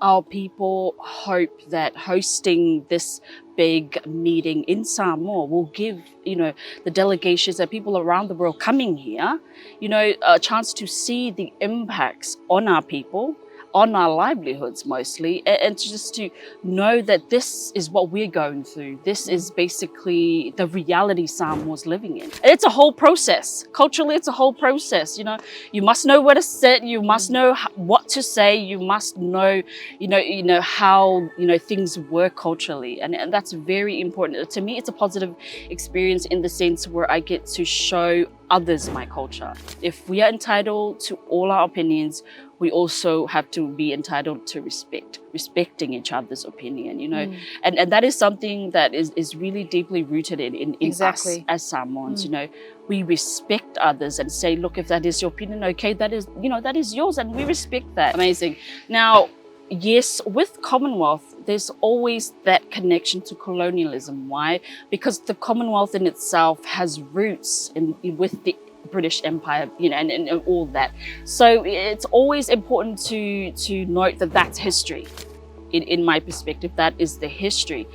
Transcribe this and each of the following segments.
our people hope that hosting this big meeting in Samoa will give, the delegations and people around the world coming here, a chance to see the impacts on our people, on our livelihoods mostly, and just to know that this is what we're going through. This is basically the reality Samoa's living in. And it's a whole process. Culturally, it's a whole process. You must know where to sit. You must know what to say. You must know, how, things work culturally. And that's very important. To me, it's a positive experience in the sense where I get to show others my culture. If we are entitled to all our opinions, we also have to be entitled to respecting each other's opinion, and that is something that is really deeply rooted in us as Samoans. We respect others and say, look, if that is your opinion, okay, that is yours, and we respect that. Amazing. Now, yes, with Commonwealth, there's always that connection to colonialism. Why? Because the Commonwealth in itself has roots with the British Empire, and all that. So it's always important to note that that's history. In my perspective, that is the history.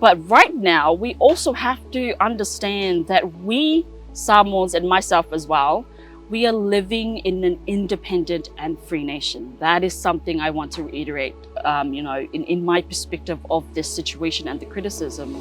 But right now, we also have to understand that we, Samoans, and myself as well, we are living in an independent and free nation. That is something I want to reiterate, in my perspective of this situation and the criticism.